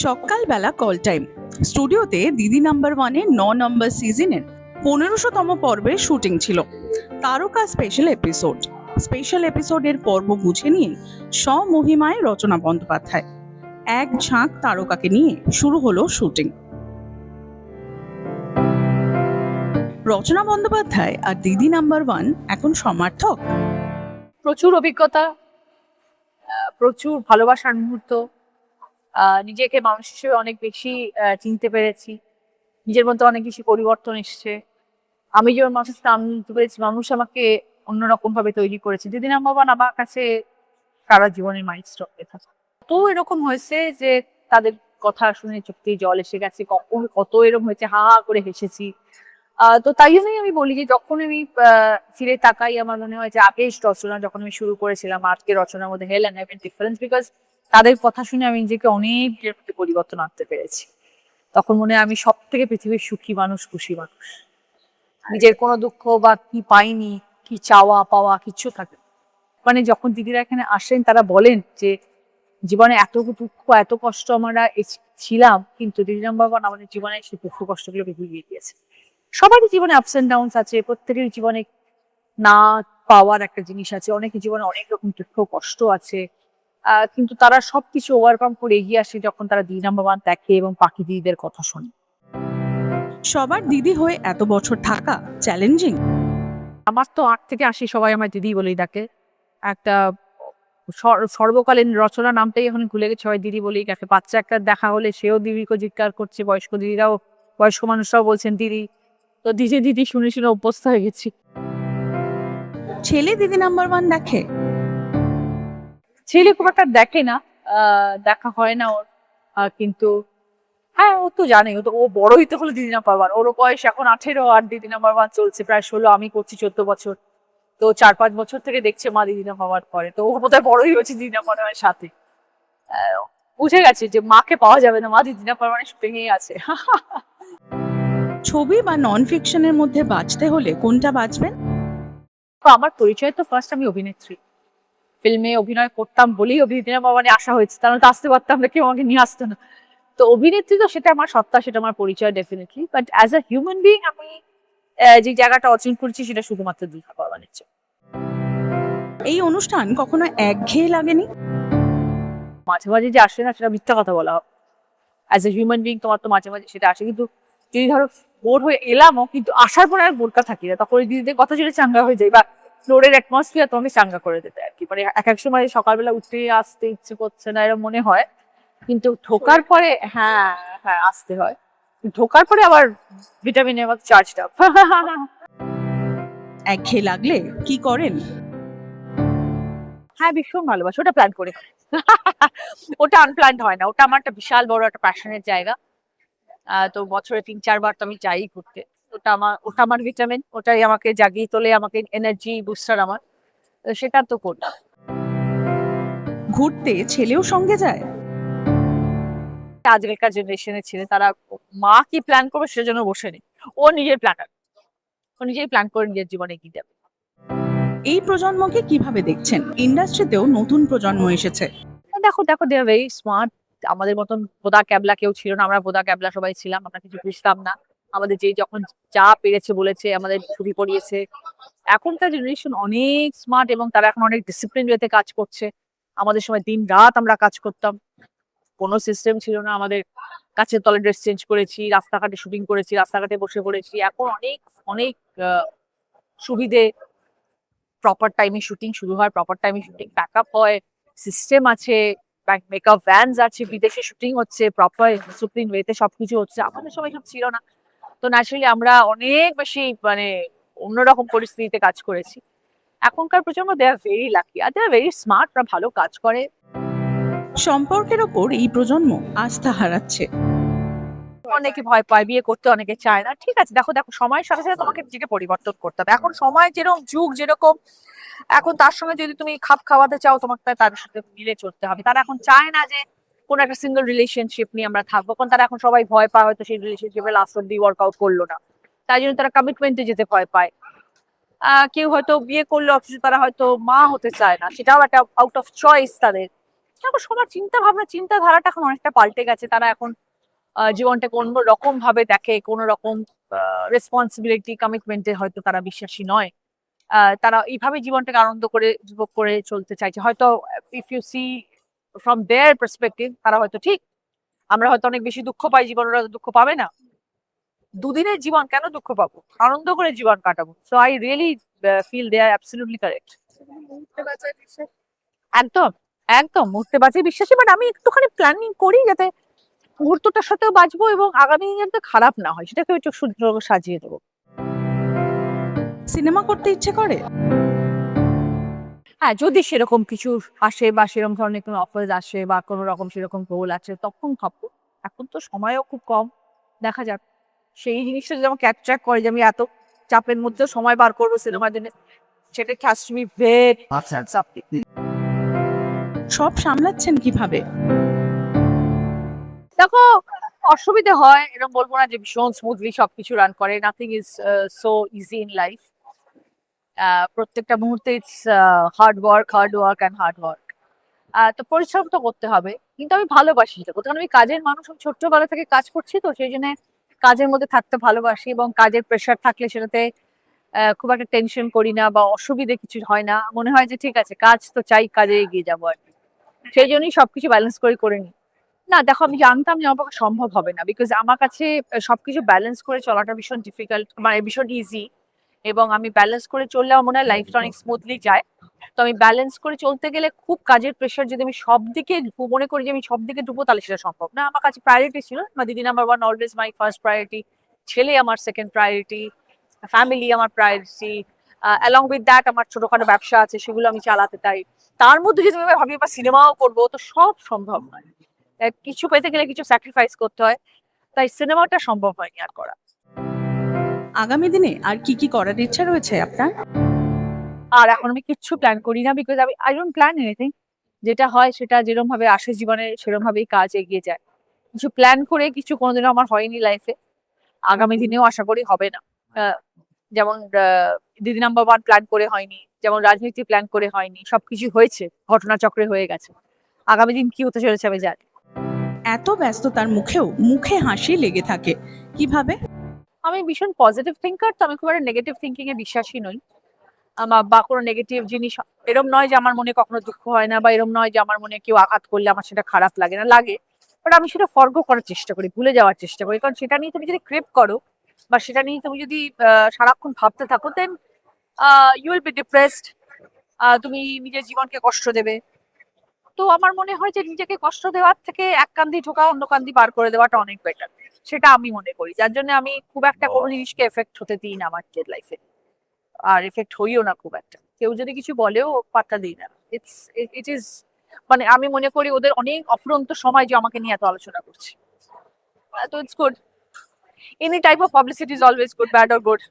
সকালবেলা call time. স্টুডিওতে দিদি নাম্বার ওয়ানের 9 নম্বর সিজনের 1500তম পর্বের শুটিং ছিল। তারকা স্পেশাল এপিসোডের পর্ব বুঝে নিয়ে স্বমহিমায় রচনা বন্দ্যোপাধ্যায়। এক ঝাঁক তারকাকে নিয়ে শুরু হলো শুটিং। রচনা বন্দ্যোপাধ্যায় আর দিদি নাম্বার ওয়ান এখন সমার্থক। প্রচুর অভিজ্ঞতা, প্রচুর ভালোবাসার মুহূর্ত, নিজেকে মানুষ হিসেবে অনেক বেশি চিনতে পেরেছি। নিজের মধ্যে অনেক বেশি পরিবর্তন এসছে। আমি যেমন মানুষের সাথে আনন্দ পেরেছি, মানুষ আমাকে অন্যরকম ভাবে তৈরি করেছে। দিদি নাম্বার ওয়ান আমার কাছে সারা জীবনের মাইলস্টোন লেখা। তো এরকম হয়েছে যে তাদের কথা শুনে চোখ দিয়ে জল এসে গেছে, কত এরকম হয়েছে, হা হা করে হেসেছি। তো তাই জন্যই আমি বলি যে যখন আমি ফিরে তাকাই, আমার মনে হয় যে আগের রচনা যখন আমি শুরু করেছিলাম, আজকের রচনার মধ্যে হেল অ্যান্ড হেভেন ডিফারেন্স, বিকজ তাদের কথা শুনে আমি নিজেকে অনেক পরিবর্তন আনতে পেরেছি। তখন মনে হয় আমি সব থেকে পৃথিবীর সুখী মানুষ, খুশি মানুষ। নিজের কোনো দুঃখ বা কি পাইনি, কি চাওয়া পাওয়া কিচ্ছু থাকে না। মানে যখন দিদিরা এখানে আসেন, তারা বলেন যে জীবনে এত দুঃখ এত কষ্ট আমরা ছিলাম, কিন্তু দিদি নাম্বার ওয়ান আমাদের জীবনে সেই দুঃখ কষ্টগুলোকে ভুলিয়ে দিয়েছে। সবারই জীবনে আপস এন্ড ডাউনস আছে, প্রত্যেকের জীবনে না পাওয়ার একটা জিনিস আছে, অনেকের জীবনে অনেক রকম দুঃখ কষ্ট আছে, কিন্তু তারা সবকিছু ওভারকাম করে এগিয়ে আসে যখন তারা দিদি নাম্বার ওয়ান দেখে এবং বাকি দিদিদের কথা শোনে। সবার দিদি হয়ে এত বছর থাকা চ্যালেঞ্জিং। আমার তো 8 থেকে 80 সবাই আমার দিদি বলেই ডাকে। একটা সর্বকালীন রচনা নামটাই এখন ভুলে গেছে, সবাই দিদি বলেই ডাকে। বাচ্চা একটা দেখা হলে সেও দিদিকে জিজ্ঞাসা করছে, বয়স্ক দিদিরাও, বয়স্ক মানুষরাও বলছেন দিদি। তো দিদি দিদি শুনে শুনে অভ্যস্ত হয়ে গেছি। ছেলে দিদি নাম্বার ওয়ান দেখে? ছেলে খুব একটা দেখে না, দেখা হয় না ওর। কিন্তু হ্যাঁ, ও তো জানে, ও বড় হইতে হলো দিদি নাম্বার ওয়ান। ওর বয়স এখন 18 আর দিদি নাম্বার ওয়ান চলছে প্রায় 16, আমি করছি 14 বছর। তো 4-5 বছর থেকে দেখছে মা দিদি নাম্বার ওয়ান করে, তো ও বোধহয় বড়ই হয়েছে দিদি নাম্বার ওয়ানের সাথে। বুঝে গেছে যে মাকে পাওয়া যাবে না, মা দিদি নাম্বার ওয়ানের শুটিংয়েই আছে। ছবি বা নন ফিকশনের মধ্যে বাঁচতে হলে কোনটা বাঁচবেন? তো আমার পরিচয় তো ফার্স্ট আমি অভিনেত্রী। ফিল্মে অভিনয় করতাম বলেই অভিনেত্রী নাম্বার ওয়ানে আসা হয়েছে, তাহলে তো আসতে পারতাম না, কেউ আমাকে নিয়ে আসতো না। তো অভিনেত্রী তো সেটা আমার সত্তা, সেটা আমার পরিচয় definitely, but as a human being আমি যে জায়গাটা অর্জন করেছি সেটা শুধুমাত্র দিদি নাম্বার ওয়ানের জন্য। এই অনুষ্ঠান কখনো একঘেয়ে লাগেনি? মাঝে মাঝে যে আসে না সেটা মিথ্যা কথা বলা হবে। অ্যাজ এ হিউম্যান বিং তোমার তো মাঝে মাঝে সেটা আসে, কিন্তু যদি ধরো বোর হয়ে এলামও, কিন্তু আসার পরে আর বোরকা থাকি না, তখন ওই দিদিদের কথা ছেড়ে চাঙ্গা হয়ে যায়, বা ফ্লোরের অ্যাটমসফিয়ার তোমাকে চাঙ্গা করে দেবে আর কি। মানে এক এক সময় সকালবেলা উঠতে আসতে ইচ্ছে করছে না এরকম মনে হয়, কিন্তু ঢোকার পরে হ্যাঁ হ্যাঁ আসতে হয়। ঢোকার পরে আবার ভিটামিনের মতো চার্জড আপ। একঘেয়ে লাগলে কি করেন? হ্যাঁ, ভীষণ ভালোবাসি, ওটা প্ল্যান করে। ওটা আনপ্ল্যান্ড হয় না, ওটা আমার একটা বিশাল বড় একটা প্যাশনের জায়গা। তো বছরে 3-4 বার তো আমি যাই ঘুরতে। ওটা আমার ভিটামিন, ওটাই আমাকে জাগিয়ে তোলে, আমাকে এনার্জি বুস্টার আমার। তো সেটা তো করি। ঘুরতে ছেলেও সঙ্গে যায়? আজকালকার জেনারেশনের ছেলে, তারা মা কি প্ল্যান করবে সেটার জন্য বসে নেই। ও নিজের প্ল্যানার, ও নিজেই প্ল্যান করে নিজের জীবনে এগিয়ে যাবে। এই প্রজন্মকে কিভাবে দেখছেন? ইন্ডাস্ট্রিতেও নতুন প্রজন্ম এসেছে। দেখো দেখো, দে আর ভেরি স্মার্ট। আমাদের মতন বোদা ক্যাবলা কেউ ছিল না, আমরা বোদা ক্যাবলা সবাই ছিলাম, আমরা কিছু বুঝতাম না। আমাদের যে যখন যা পেরেছে বলেছে, আমাদের ছবি পড়িয়েছে। এখনকার জেনারেশন অনেক স্মার্ট এবং তারা এখন অনেক ডিসিপ্লিন ওয়েতে কাজ করছে। আমাদের সময় দিন রাত আমরা কাজ করতাম, কোনো সিস্টেম ছিল না। আমাদের কাছের তলে ড্রেস চেঞ্জ করেছি, রাস্তাঘাটে শুটিং করেছি, রাস্তাঘাটে বসে পড়েছি। এখন অনেক অনেক সুবিধে। প্রপার টাইমে শুটিং শুরু হয়, প্রপার টাইমে শুটিং প্যাক আপ হয়, সিস্টেম আছে, মেকআপ ভ্যানস আছে, বিদেশে শুটিং হচ্ছে, প্রপার ডিসিপ্লিন ওয়েতে সবকিছু হচ্ছে। আমাদের সময় সব ছিল না। তো ন্যাচারালি আমরা অনেক বেশি মানে অন্যরকম পরিস্থিতিতে কাজ করেছি। এখনকার প্রজন্ম দে আর ভেরি লাকি, আর দে আর ভেরি স্মার্ট, ওরা ভালো কাজ করে। সম্পর্কের ওপর এই প্রজন্ম আস্থা হারাচ্ছে। অনেকে ভয় পায় বিয়ে করতে, অনেকে চায় না। ঠিক আছে, দেখো দেখো, সময়ের সাথে সাথে তোমাকে নিজেকে পরিবর্তন করতে হবে। এখন সময় যেরকম, যুগ যেরকম, এখন তার সঙ্গে যদি তুমি খাপ খাওয়াতে চাও, তোমাকে তাদের সাথে মিলে চলতে হবে। তারা এখন চায় না যে কোন একটা সিঙ্গেল রিলেশনশিপ নিয়ে আমরা থাকবো, কারণ তারা এখন সবাই ভয় পায় হয়তো সেই রিলেশনশিপে লাস্ট অব্দি ওয়ার্কআউট করলো না, তাই জন্য তারা কমিটমেন্টে যেতে ভয় পায়। কেউ হয়তো বিয়ে করলো অথচ তারা হয়তো মা হতে চায় না, সেটাও একটা আউট অফ চয়েস তাদের। তারপর সবার চিন্তাধারাটা এখন অনেকটা পাল্টে গেছে। তারা এখন জীবনটাকে অন্য রকম ভাবে দেখে, কোনো রকম রেসপন্সিবিলিটি কমিটমেন্টে হয়তো তারা বিশ্বাসী নয়। তারা এইভাবে জীবনটাকে আনন্দ করে উপভোগ করে চলতে চাইছে। হয়তো if you see from their perspective তারা হয়তো ঠিক। আমরা হয়তো অনেক বেশি দুঃখ পাই, জীবন ওরা দুঃখ পাবে না। দুদিনের জীবন, কেন দুঃখ পাবো? আনন্দ করে জীবন কাটাবো। So I really feel they are absolutely correct. একদম একদম মুহূর্তে বাঁচে বিশ্বাসী, বাট আমি একটুখানি প্ল্যানিং করি যাতে মুহূর্তটার সাথেও বাঁচবো এবং আগামী দিন যাতে খারাপ না হয় সেটাকে একটু সুন্দর সাজিয়ে দেবো। সিনেমা করতে ইচ্ছে করে? হ্যাঁ, যদি সেরকম কিছু আসে বা সেরকম ধরনের কোনো অফার আসে বা কোনো রকম সেরকম রোল আছে তখন ভাববো। এখন তো সময়ও খুব কম, দেখা যাক। সেই জিনিসটা যদি আমাকে অ্যাট্রাক্ট করে যে আমি এত চাপের মধ্যেও সময় বার করবো সিনেমার জন্য, সেটা has to be very something. সব সামলাচ্ছেন কিভাবে? দেখো, অসুবিধে হয় এরকম বলবো না যে ভীষণ স্মুথলি সবকিছু রান করে। Nothing is so easy in life. প্রত্যেকটা মুহূর্তে it's hard work and hard work. তো পরিশ্রম তো করতে হবে, কিন্তু আমি ভালোবাসি সেটা করতে, কারণ আমি কাজের মানুষ। আমি ছোট্টবেলা থেকে কাজ করছি, তো সেই জন্য কাজের মধ্যে থাকতে ভালোবাসি এবং কাজের প্রেশার থাকলে সেটাতে খুব একটা টেনশন করি না বা অসুবিধে কিছু হয় না। মনে হয় যে ঠিক আছে, কাজ তো চাই, কাজে এগিয়ে যাবো আর কি। সেই জন্যই সবকিছু ব্যালেন্স করে নিই। না দেখো, আমি জানতাম যে আমার পক্ষে সম্ভব হবে না, বিকজ আমার কাছে সবকিছু ব্যালেন্স করে চলাটা ভীষণ ডিফিকাল্ট, মানে ভীষণ ইজি। এবং আমি ব্যালেন্স করে চললে আমার মনে হয় লাইফটা অনেক স্মুথলি যায়। তো আমি ব্যালেন্স করে চলতে গেলে খুব কাজের প্রেশার যদি আমি সব দিকে মনে করি যে আমি সব দিকে ডুবো, তাহলে সেটা সম্ভব না। আমার কাছে প্রায়োরিটি ছিল, আমার দিদি number one, always my first priority. ছেলে আমার সেকেন্ড প্রায়োরিটি, ফ্যামিলি আমার প্রায়োরিটি। অ্যালং উইথ দ্যাট আমার ছোটখাটো ব্যবসা আছে, সেগুলো আমি চালাতে চাই। তার মধ্যে যদি আমি ভাবি বা সিনেমাও করবো, তো সব সম্ভব নয়। কিছু পেতে গেলে কিছু স্যাক্রিফাইস করতে হয়, তাই সিনেমাটা সম্ভব হয়নি আর করা। আগামী দিনে আর কি কি করার ইচ্ছা রয়েছে আপনার? আর এখন আমি কিচ্ছু প্ল্যান করি না, বিকজ আমি আই ডোন্ট প্ল্যান এনিথিং। যেটা হয় সেটা যেরকম ভাবে আসে জীবনে সেরকম ভাবেই কাজ এগিয়ে যায়। কিছু প্ল্যান করে কিছু কোনোদিনও আমার হয়নি লাইফে, আগামী দিনেও আশা করি হবে না। যেমন দিদি নাম্বার ওয়ান প্ল্যান করে হয়নি, যেমন রাজনীতি প্ল্যান করে হয়নি, সবকিছু হয়েছে ঘটনাচক্রে হয়ে গেছে। আগামী দিন কি হতে চলেছে আমি জানি। এত ব্যস্ততার মুখেও মুখে হাসি লেগে থাকে, কিভাবে? আমি ভীষণ পজিটিভ থিঙ্কার, তো আমি খুব একটা নেগেটিভ থিঙ্কিং এ বিশ্বাসী নই। আমার বা কোনো নেগেটিভ জিনিস, এরম নয় যে আমার মনে কখনো দুঃখ হয় না, বা এরম নয় যে আমার মনে কেউ আঘাত করলে আমার সেটা খারাপ লাগে না, লাগে। বাট আমি সেটা ফরগো করার চেষ্টা করি, ভুলে যাওয়ার চেষ্টা করি, কারণ সেটা নিয়ে তুমি যদি ক্রেপ করো বা সেটা নিয়ে তুমি যদি সারাক্ষণ ভাবতে থাকো, then you will be depressed. তুমি নিজের জীবনকে কষ্ট দেবে। তো আমার মনে হয় যে নিজেকে কষ্ট দেওয়ার থেকে এক কান দিয়ে ঢোকা অন্য কান দিয়ে বার করে দেওয়াটা অনেক বেটার। সেটা আমি মনে করি, যার জন্য আমি খুব একটা কোনো জিনিসকে এফেক্ট হতে দিই না আমার লাইফে। আর এফেক্ট হইও না খুব একটা। কেউ যদি কিছু বলেও পাত্তা দিই না। ইট ইজ, মানে আমি মনে করি ওদের অনেক অফুরন্ত সময় যে আমাকে নিয়ে এত আলোচনা করছে। তো it's good. Any type of publicity is always good, bad or good.